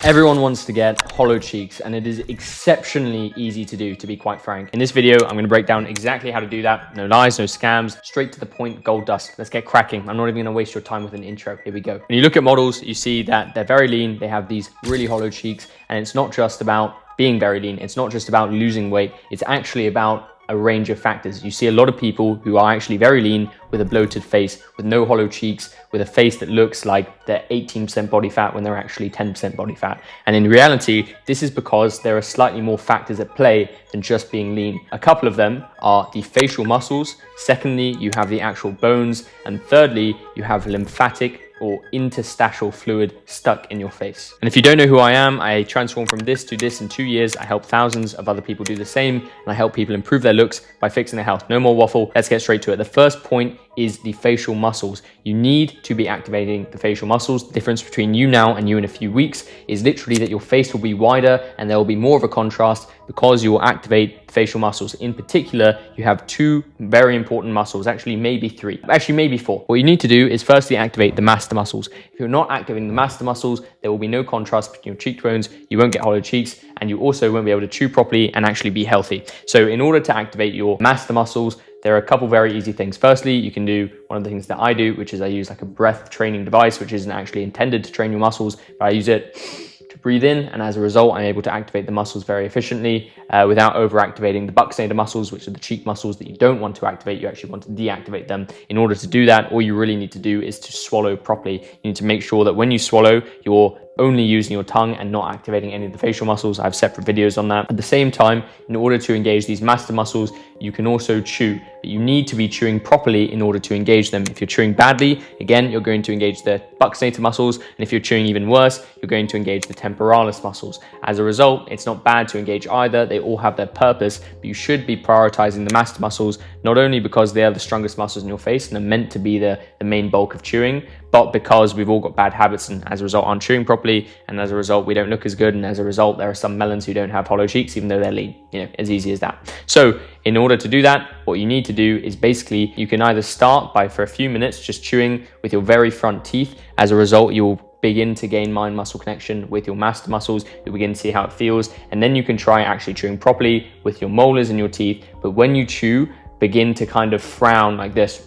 Everyone wants to get hollow cheeks, and it is exceptionally easy to do, to be quite frank. In this video, I'm going to break down exactly how to do that. No lies, no scams, straight to the point, gold dust. Let's get cracking. I'm not even going to waste your time with an intro. Here we go. When you look at models, you see that they're very lean. They have these really hollow cheeks, and it's not just about being very lean. It's not just about losing weight. It's actually about a range of factors. You see a lot of people who are actually very lean with a bloated face, with no hollow cheeks, with a face that looks like they're 18% body fat when they're actually 10% body fat. And in reality, this is because there are slightly more factors at play than just being lean. A couple of them are the facial muscles. Secondly, you have the actual bones. And thirdly, you have lymphatic or interstitial fluid stuck in your face. And if you don't know who I am, I transformed from this to this in 2 years. I help thousands of other people do the same, and I help people improve their looks by fixing their health. No more waffle, let's get straight to it. The first point is the facial muscles. You need to be activating the facial muscles. The difference between you now and you in a few weeks is literally that your face will be wider and there will be more of a contrast because you will activate facial muscles. In particular, you have two very important muscles, actually maybe three, actually maybe four. What you need to do is firstly activate the masseter muscles. If you're not activating the masseter muscles, there will be no contrast between your cheekbones, you won't get hollow cheeks, and you also won't be able to chew properly and actually be healthy. So in order to activate your masseter muscles, there are a couple very easy things. Firstly, you can do one of the things that I do, which is I use like a breath training device, which isn't actually intended to train your muscles, but I use it to breathe in, and as a result, I'm able to activate the muscles very efficiently without over-activating the buccal muscles, which are the cheek muscles that you don't want to activate. You actually want to deactivate them. In order to do that, all you really need to do is to swallow properly. You need to make sure that when you swallow, you're only using your tongue and not activating any of the facial muscles. I have separate videos on that. At the same time, in order to engage these masseter muscles, you can also chew, but you need to be chewing properly in order to engage them. If you're chewing badly, again, you're going to engage the buccal muscles, and if you're chewing even worse, you're going to engage the temporalis muscles. As a result, it's not bad to engage either. They all have their purpose, but you should be prioritizing the masseter muscles, not only because they are the strongest muscles in your face and are meant to be the main bulk of chewing, but because we've all got bad habits and as a result aren't chewing properly, and as a result we don't look as good, and as a result there are some melons who don't have hollow cheeks even though they're lean. As easy as that. So in order to do that, what you need to do is basically, you can either start by for a few minutes just chewing with your very front teeth. As a result, you'll begin to gain mind muscle connection with your masseter muscles. You'll begin to see how it feels, and then you can try actually chewing properly with your molars in your teeth. But when you chew, begin to kind of frown like this.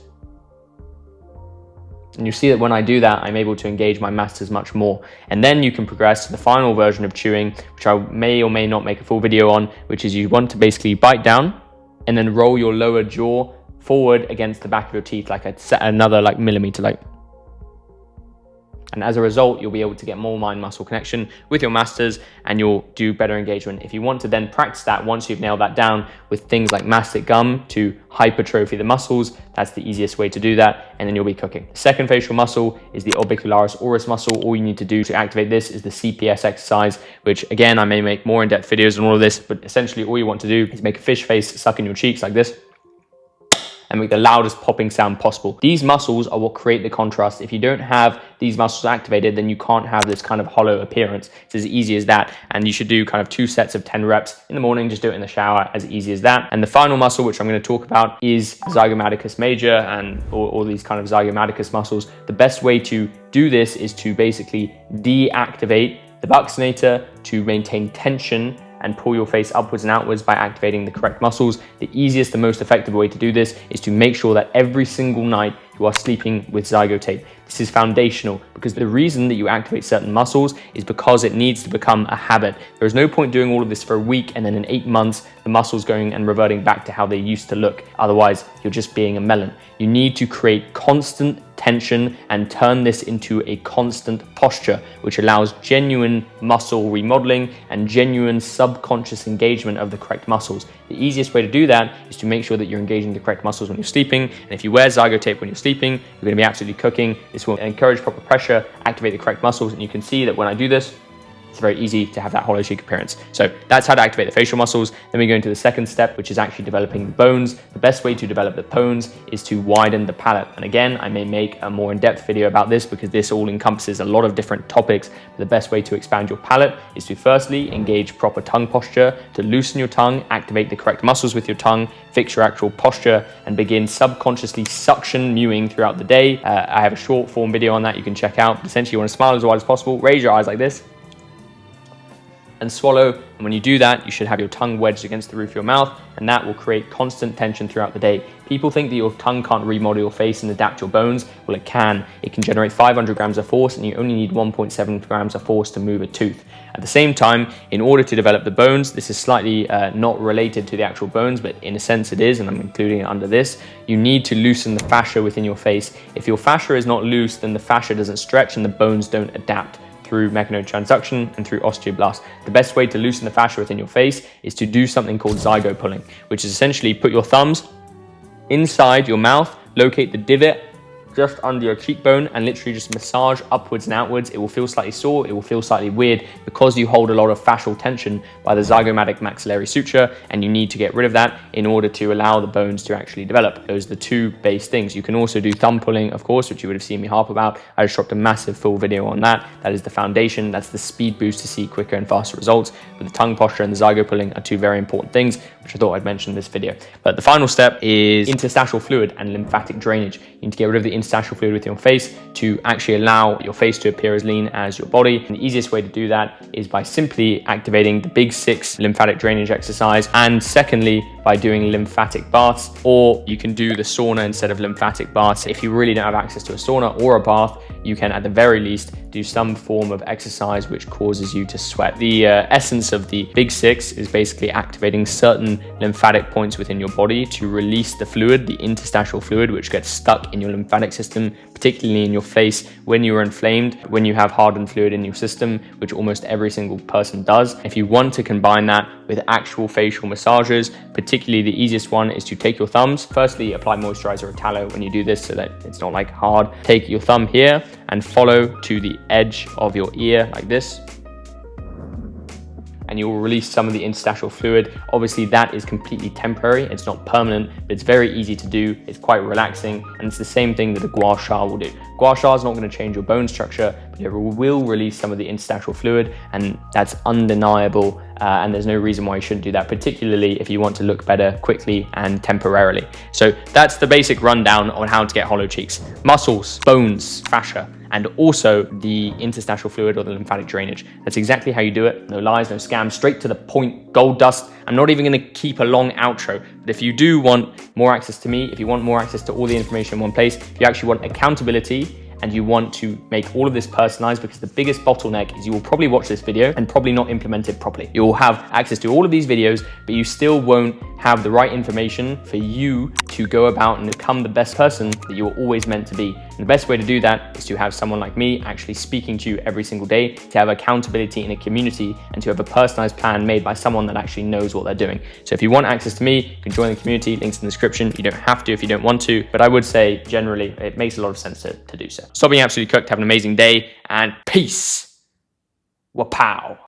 And you see that when I do that, I'm able to engage my masseters much more. And then you can progress to the final version of chewing, which I may or may not make a full video on, which is you want to basically bite down and then roll your lower jaw forward against the back of your teeth, like another like millimeter, like. And as a result, you'll be able to get more mind muscle connection with your masseters, and you'll do better engagement. If you want to then practice that once you've nailed that down with things like mastic gum to hypertrophy the muscles, that's the easiest way to do that, and then you'll be cooking. The second facial muscle is the orbicularis oris muscle. All you need to do to activate this is the CPS exercise, which again, I may make more in-depth videos on all of this, but essentially all you want to do is make a fish face, suck in your cheeks like this, and make the loudest popping sound possible. These muscles are what create the contrast. If you don't have these muscles activated, then you can't have this kind of hollow appearance. It's as easy as that. And you should do kind of 2 sets of 10 reps in the morning, just do it in the shower, as easy as that. And the final muscle, which I'm gonna talk about, is zygomaticus major and all these kind of zygomaticus muscles. The best way to do this is to basically deactivate the buccinator to maintain tension and pull your face upwards and outwards by activating the correct muscles. The easiest and most effective way to do this is to make sure that every single night you are sleeping with Zygo tape. This is foundational, because the reason that you activate certain muscles is because it needs to become a habit. There is no point doing all of this for a week and then in 8 months, the muscles going and reverting back to how they used to look. Otherwise, you're just being a melon. You need to create constant tension and turn this into a constant posture, which allows genuine muscle remodeling and genuine subconscious engagement of the correct muscles. The easiest way to do that is to make sure that you're engaging the correct muscles when you're sleeping. And if you wear Zygo tape when you're sleeping, you're going to be absolutely cooking. This will encourage proper pressure, activate the correct muscles, and you can see that when I do this, it's very easy to have that hollow cheek appearance. So that's how to activate the facial muscles. Then we go into the second step, which is actually developing the bones. The best way to develop the bones is to widen the palate. And again, I may make a more in-depth video about this because this all encompasses a lot of different topics. But the best way to expand your palate is to firstly engage proper tongue posture, to loosen your tongue, activate the correct muscles with your tongue, fix your actual posture, and begin subconsciously suction mewing throughout the day. I have a short form video on that you can check out. But essentially, you want to smile as wide as possible, raise your eyes like this, and swallow. And when you do that, you should have your tongue wedged against the roof of your mouth, and that will create constant tension throughout the day. People think that your tongue can't remodel your face and adapt your bones. Well, it can. It can generate 500 grams of force, and you only need 1.7 grams of force to move a tooth. At the same time, in order to develop the bones, this is slightly not related to the actual bones, but in a sense it is, and I'm including it under this. You need to loosen the fascia within your face. If your fascia is not loose, then the fascia doesn't stretch and the bones don't adapt through mechanotransduction and through osteoblast. The best way to loosen the fascia within your face is to do something called zygo pulling, which is essentially put your thumbs inside your mouth, locate the divot just under your cheekbone, and literally just massage upwards and outwards. It will feel slightly sore, it will feel slightly weird because you hold a lot of fascial tension by the zygomatic maxillary suture, and you need to get rid of that in order to allow the bones to actually develop. Those are the two base things. You can also do thumb pulling, of course, which you would have seen me harp about. I just dropped a massive full video on that. That is the foundation, that's the speed boost to see quicker and faster results. But the tongue posture and the zygo pulling are two very important things, which I thought I'd mention in this video. But the final step is interstitial fluid and lymphatic drainage. You need to get rid of the interstitial fluid with your face to actually allow your face to appear as lean as your body. And the easiest way to do that is by simply activating the big 6 lymphatic drainage exercise, and secondly by doing lymphatic baths, or you can do the sauna instead of lymphatic baths. If you really don't have access to a sauna or a bath, you can at the very least do some form of exercise which causes you to sweat. The essence of the big 6 is basically activating certain lymphatic points within your body to release the fluid, the interstitial fluid, which gets stuck in your lymphatic system, particularly in your face when you are inflamed, when you have hardened fluid in your system, which almost every single person does. If you want to combine that with actual facial massages, particularly the easiest one is to take your thumbs. Firstly, apply moisturizer or tallow when you do this so that it's not like hard. Take your thumb here and follow to the edge of your ear like this, and you will release some of the interstitial fluid. Obviously that is completely temporary, it's not permanent, but it's very easy to do, it's quite relaxing, and it's the same thing that a gua sha will do. Gua sha is not going to change your bone structure, but it will release some of the interstitial fluid, and that's undeniable, and there's no reason why you shouldn't do that, particularly if you want to look better quickly and temporarily. So that's the basic rundown on how to get hollow cheeks. Muscles, bones, fascia, and also the interstitial fluid or the lymphatic drainage. That's exactly how you do it. No lies, no scams, straight to the point, gold dust. I'm not even gonna keep a long outro, but if you do want more access to me, if you want more access to all the information in one place, if you actually want accountability, and you want to make all of this personalized, because the biggest bottleneck is you will probably watch this video and probably not implement it properly. You will have access to all of these videos, but you still won't have the right information for you to go about and become the best person that you were always meant to be. And the best way to do that is to have someone like me actually speaking to you every single day, to have accountability in a community, and to have a personalized plan made by someone that actually knows what they're doing. So if you want access to me, you can join the community, links in the description. You don't have to if you don't want to, but I would say generally it makes a lot of sense to do so. Stop being absolutely cooked, have an amazing day, and peace. Wapow.